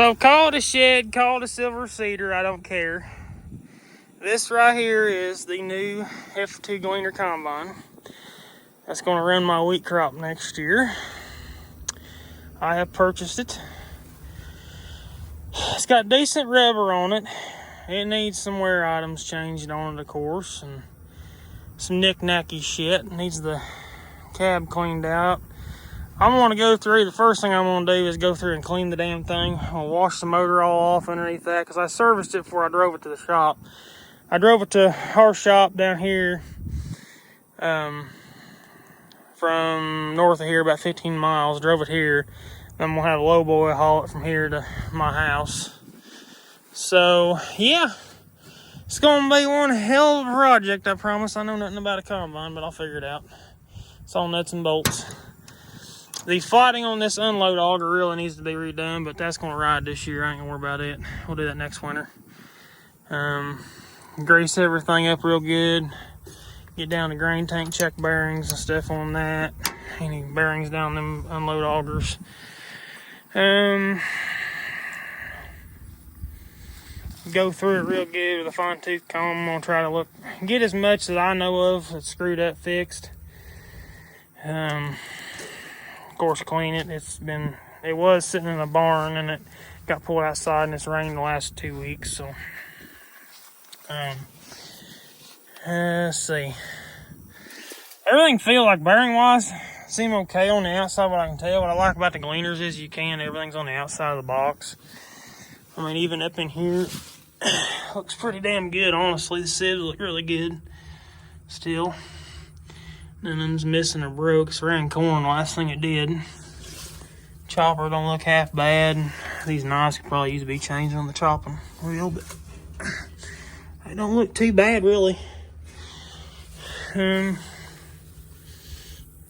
So call it a shed, call it a silver cedar, I don't care. This right here is the new F2 Gleaner combine. That's going to run my wheat crop next year. I have purchased it. It's got decent rubber on it. It needs some wear items changed on it, of course, and some knick-knacky shit. It needs the cab cleaned out. I'm going to go through, the first thing I'm going to do is go through and clean the damn thing. I'll wash the motor all off underneath that because I serviced it before I drove it to the shop. I drove it to our shop down here from north of here, about 15 miles. Drove it here. I'm going to have a low boy haul it from here to my house. So, yeah. It's going to be one hell of a project, I promise. I know nothing about a combine, but I'll figure it out. It's all nuts and bolts. The flatting on this unload auger really needs to be redone, but that's going to ride this year. I ain't going to worry about it. We'll do that next winter. Grease everything up real good. Get down the grain tank, check bearings and stuff on that. Any bearings down them unload augers. Go through it real good with a fine tooth comb. I'm going to try to get as much that I know of that's screwed up fixed. Of course, clean it. It was sitting in a barn and it got pulled outside and it's rained the last 2 weeks. So, let's see. Everything feels like bearing wise seem okay on the outside, what I can tell. What I like about the Gleaners is everything's on the outside of the box. I mean, even up in here, looks pretty damn good, honestly. The sieves look really good still. None of them's missing or broke. It's ran corn, last thing it did. Chopper don't look half bad. These knives could probably use to be changed on the chopping wheel, but they don't look too bad, really.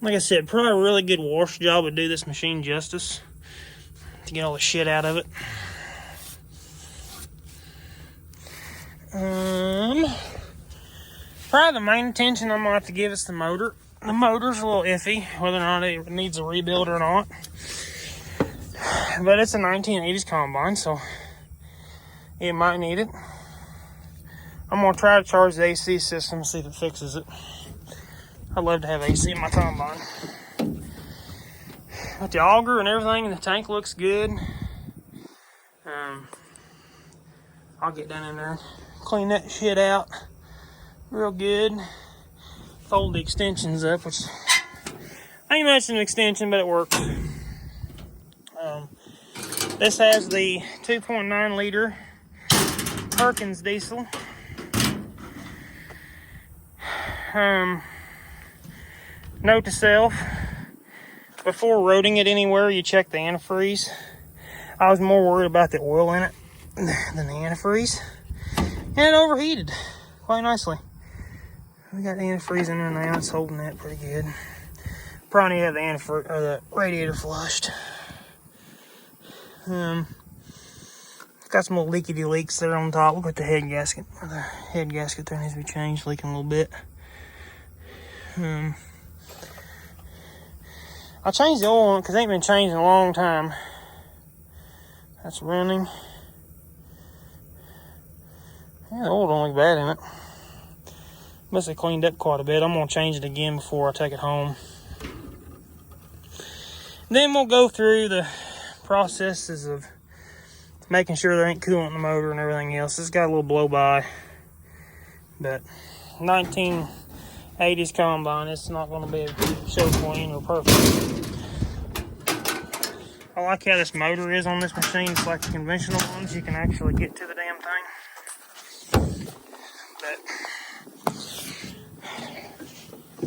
Like I said, probably a really good wash job would do this machine justice to get all the shit out of it. Probably the main attention I'm going to have to give is the motor. The motor's a little iffy, whether or not it needs a rebuild or not. But it's a 1980s combine, so it might need it. I'm going to try to charge the AC system and see if it fixes it. I'd love to have AC in my combine. But the auger and everything in the tank looks good. I'll get down in there and clean that shit out real good. Fold the extensions up, which ain't much of an extension, but it works. This has the 2.9 liter Perkins diesel. Note to self, before roading it anywhere, you check the antifreeze. I was more worried about the oil in it than the antifreeze. And it overheated quite nicely. We got the antifreeze in there now. It's holding that pretty good. Probably need to have the antifreeze or the radiator flushed. Got some little leaky leaks there on top. We'll put the head gasket. The head gasket there needs to be changed, leaking a little bit. I changed the oil on it because it ain't been changed in a long time. That's running. Yeah, the oil don't look bad in it. Must have cleaned up quite a bit. I'm going to change it again before I take it home. Then we'll go through the processes of making sure there ain't coolant in the motor and everything else. It's got a little blow by. But 1980s combine, it's not going to be a show clean or perfect. I like how this motor is on this machine. It's like the conventional ones. You can actually get to the damn thing. But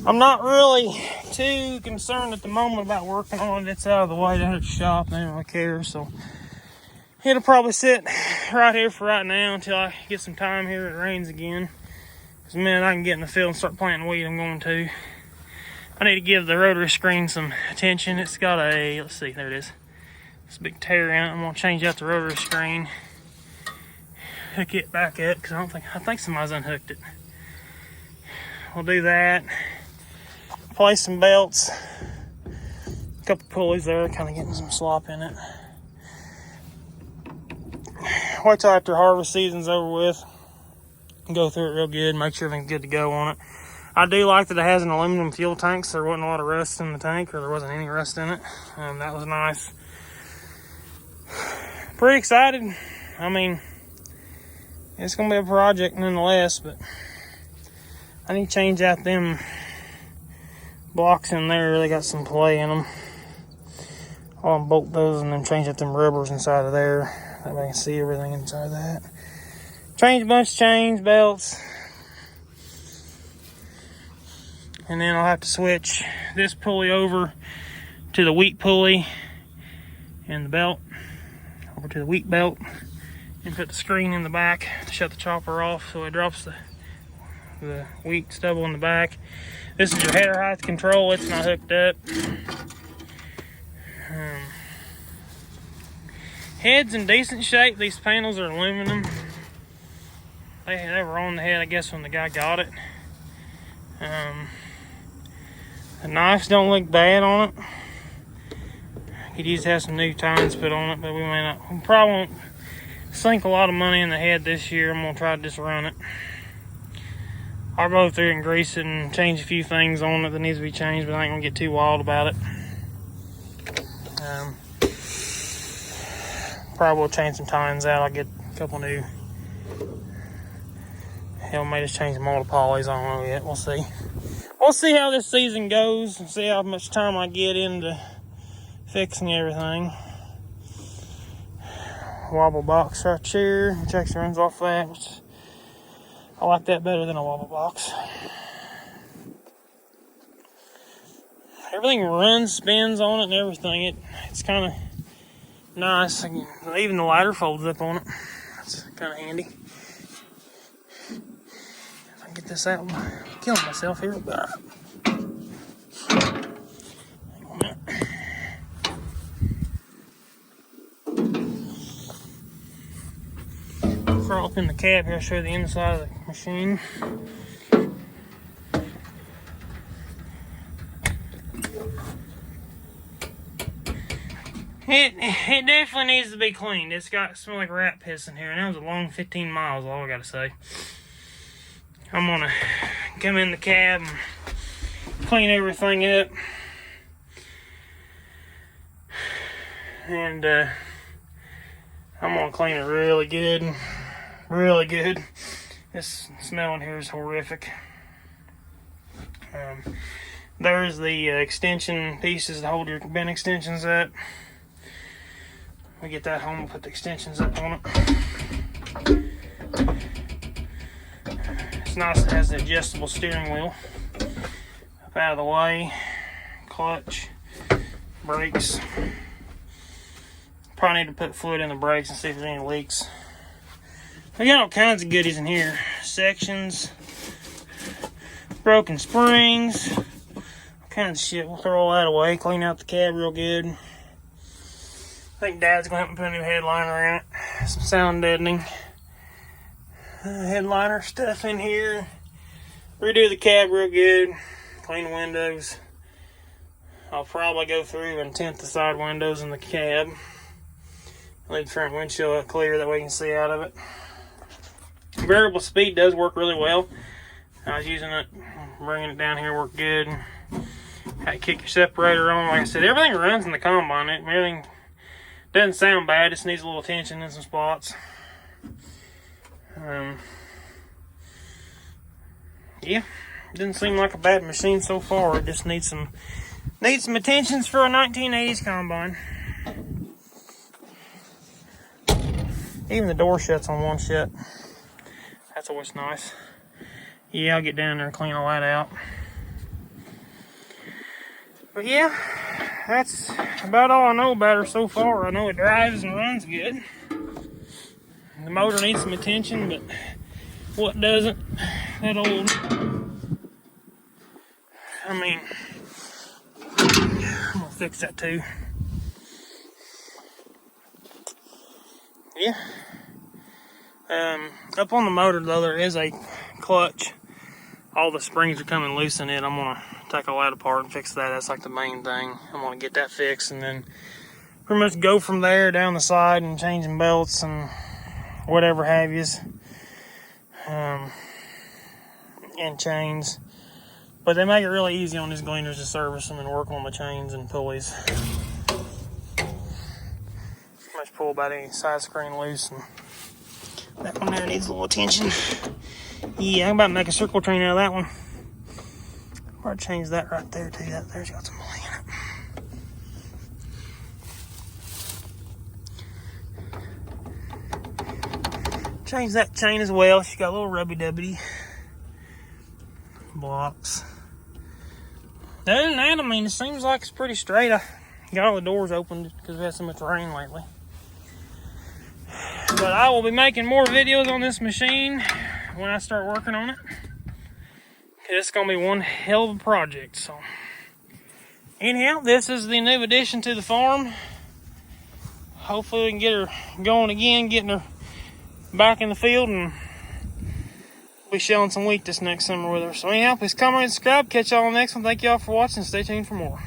I'm not really too concerned at the moment about working on it. It's out of the way down at the shop. They don't really care. So it'll probably sit right here for right now until I get some time here. It rains again. Because the minute I can get in the field and start planting wheat, I'm going to. I need to give the rotary screen some attention. It's got a, let's see, there it is. It's a big tear in it. I'm going to change out the rotary screen. Hook it back up because I think somebody's unhooked it. We'll do that. Place some belts. A couple pulleys there, kind of getting some slop in it. wait till after harvest season's over with and go through it real good, make sure everything's good to go on it. I do like that it has an aluminum fuel tank, so there wasn't a lot of rust in the tank, or there wasn't any rust in it. That was nice. Pretty excited. I mean, it's going to be a project nonetheless, but I need to change out them blocks in there. They got some play in them. I'll unbolt those and then change out them rubbers inside of there. That way I can see everything inside of that. Change a bunch of chains, belts. And then I'll have to switch this pulley over to the wheat pulley and the belt over to the wheat belt, and put the screen in the back to shut the chopper off so it drops the wheat stubble in the back. This is your header height control. It's not hooked up. Head's in decent shape. These panels are aluminum. They were on the head, I guess, when the guy got it. The knives don't look bad on it. Could use to have some new tines put on it, but we probably won't sink a lot of money in the head this year. I'm gonna try to just run it. I'll go through and grease it and change a few things on it that needs to be changed, but I ain't gonna get too wild about it. Probably will change some tines out. I'll get a couple new. Hell, may just change the motor polys. I don't know yet. We'll see. We'll see how this season goes and see how much time I get into fixing everything. Wobble box right here. Injection runs off that. I like that better than a wobble box. Everything runs, spins on it and everything. It's kind of nice. Even the ladder folds up on it. That's kind of handy. If I can get this out, I'm killing myself here. Hang on a minute. Crawl up in the cab here, I'll show you the inside of the machine. It definitely needs to be cleaned. It's got smell like rat piss in here, and that was a long 15 miles, all I gotta say. I'm gonna come in the cab and clean everything up. And I'm gonna clean it really good. Really good. This smell in here is horrific. There's the extension pieces to hold your bent extensions up. We get that home, we'll put the extensions up on it. It's nice, it has the adjustable steering wheel. Up out of the way. Clutch. Brakes. Probably need to put fluid in the brakes and see if there's any leaks. We got all kinds of goodies in here. Sections. Broken springs. All kinds of shit. We'll throw all that away. Clean out the cab real good. I think Dad's going to help me put a new headliner in it. Some sound deadening. Headliner stuff in here. Redo the cab real good. Clean the windows. I'll probably go through and tint the side windows in the cab. Leave the front windshield clear, that way you can see out of it. Variable speed does work really well. I was using it, bringing it down here worked good. Had to kick your separator on. Like I said, everything runs in the combine. Everything doesn't sound bad, just needs a little attention in some spots. Yeah, doesn't seem like a bad machine so far. It just needs some attentions for a 1980s combine. Even the door shuts on one shut. That's always nice. Yeah, I'll get down there and clean all that out. But yeah, that's about all I know about her so far. I know it drives and runs good. The motor needs some attention, but what doesn't? That old... I mean, I'm gonna fix that too. Yeah. Up on the motor though, there is a clutch. All the springs are coming loose in it. I'm gonna take all that apart and fix that. That's like the main thing. I'm gonna get that fixed and then pretty much go from there down the side and changing belts and whatever have yous, and chains. But they make it really easy on these Gleaners to service them and work on the chains and pulleys. Just pull about any side screen loose, and that one there needs a little attention. Yeah, I'm about to make a circle train out of that one. Or I'd change that right there too. That there's got some money in it. Change that chain as well. She got a little rubby-dubby blocks. Other than that, I mean, it seems like it's pretty straight. I got all the doors open because we had so much rain lately. But I will be making more videos on this machine when I start working on it. It's going to be one hell of a project. So, anyhow, this is the new addition to the farm. Hopefully we can get her going again, getting her back in the field, and be showing some wheat this next summer with her. So anyhow, please comment and subscribe. Catch y'all on the next one. Thank y'all for watching. Stay tuned for more.